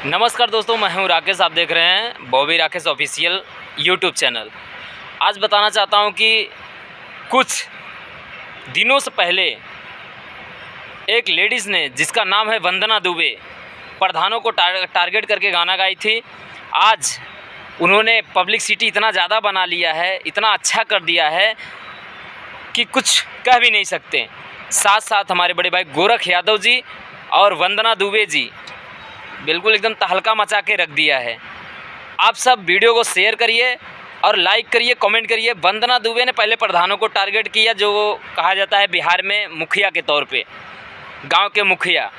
नमस्कार दोस्तों, मैं हूं राकेश। आप देख रहे हैं Bobby Rakesh official YouTube channel. आज बताना चाहता हूं कि कुछ दिनों से पहले एक लेडीज़ ने, जिसका नाम है वंदना दुबे, प्रधानों को टारगेट करके गाना गाई थी। आज उन्होंने पब्लिसिटी इतना ज़्यादा बना लिया है, इतना अच्छा कर दिया है कि कुछ कह भी नहीं सकते। साथ साथ हमारे बड़े भाई गोरख यादव जी और वंदना दुबे जी बिल्कुल एकदम तहलका मचा के रख दिया है। आप सब वीडियो को शेयर करिए और लाइक करिए, कमेंट करिए। वंदना दुबे ने पहले प्रधानों को टारगेट किया, जो कहा जाता है बिहार में मुखिया के तौर पे, गांव के मुखिया,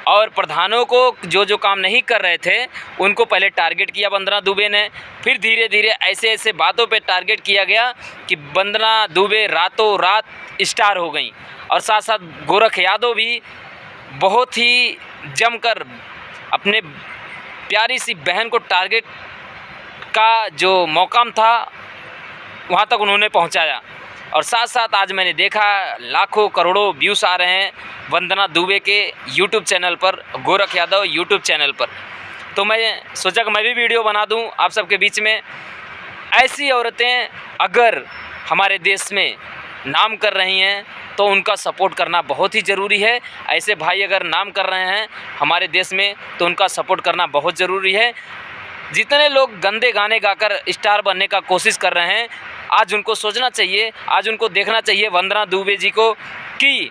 और प्रधानों को जो काम नहीं कर रहे थे उनको पहले टारगेट किया वंदना दुबे ने। फिर धीरे धीरे ऐसे ऐसे बातों पे टारगेट किया गया कि वंदना दुबे रातों रात स्टार हो गई। और साथ साथ गोरख यादव भी बहुत ही जमकर अपने प्यारी सी बहन को टारगेट का जो मौकाम था वहाँ तक उन्होंने पहुँचाया। और साथ साथ आज मैंने देखा लाखों करोड़ों व्यूज़ आ रहे हैं वंदना दुबे के यूट्यूब चैनल पर, गोरख यादव यूट्यूब चैनल पर। तो मैं सोचा कि मैं भी वीडियो बना दूं आप सबके बीच में। ऐसी औरतें अगर हमारे देश में नाम कर रही हैं तो उनका सपोर्ट करना बहुत ही ज़रूरी है। ऐसे भाई अगर नाम कर रहे हैं हमारे देश में तो उनका सपोर्ट करना बहुत ज़रूरी है। जितने लोग गंदे गाने गाकर स्टार बनने का कोशिश कर रहे हैं, आज उनको सोचना चाहिए, आज उनको देखना चाहिए वंदना दुबे जी को कि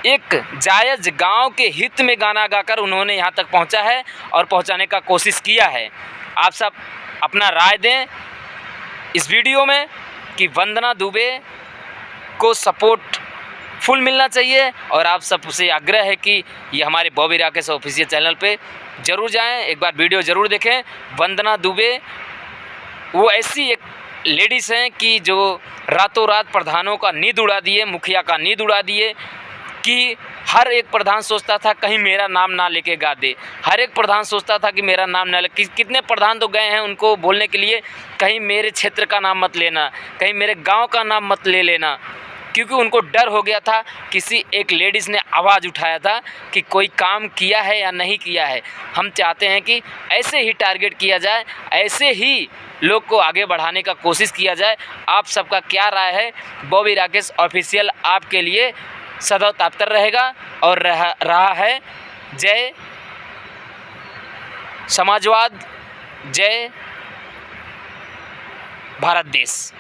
एक जायज़ गांव के हित में गाना गाकर उन्होंने यहां तक पहुंचा है और पहुंचाने का कोशिश किया है। आप सब अपना राय दें इस वीडियो में कि वंदना दुबे को सपोर्ट फुल मिलना चाहिए। और आप सबसे आग्रह है कि ये हमारे बॉबी राकेश ऑफिशियल चैनल पे ज़रूर जाएं, एक बार वीडियो ज़रूर देखें। वंदना दुबे वो ऐसी एक लेडीज़ हैं कि जो रातों रात प्रधानों का नींद उड़ा दिए, मुखिया का नींद उड़ा दिए, कि हर एक प्रधान सोचता था कहीं मेरा नाम ना लेके गा दे। हर एक प्रधान सोचता था कि मेरा नाम ना ले। कितने प्रधान तो गए हैं उनको बोलने के लिए, कहीं मेरे क्षेत्र का नाम मत लेना, कहीं मेरे गाँव का नाम मत ले लेना, क्योंकि उनको डर हो गया था। किसी एक लेडीज़ ने आवाज़ उठाया था कि कोई काम किया है या नहीं किया है। हम चाहते हैं कि ऐसे ही टारगेट किया जाए, ऐसे ही लोग को आगे बढ़ाने का कोशिश किया जाए। आप सबका क्या राय है? बॉबी राकेश ऑफिशियल आपके लिए सदैव तत्पर रहेगा और रहा है। जय समाजवाद, जय भारत देश।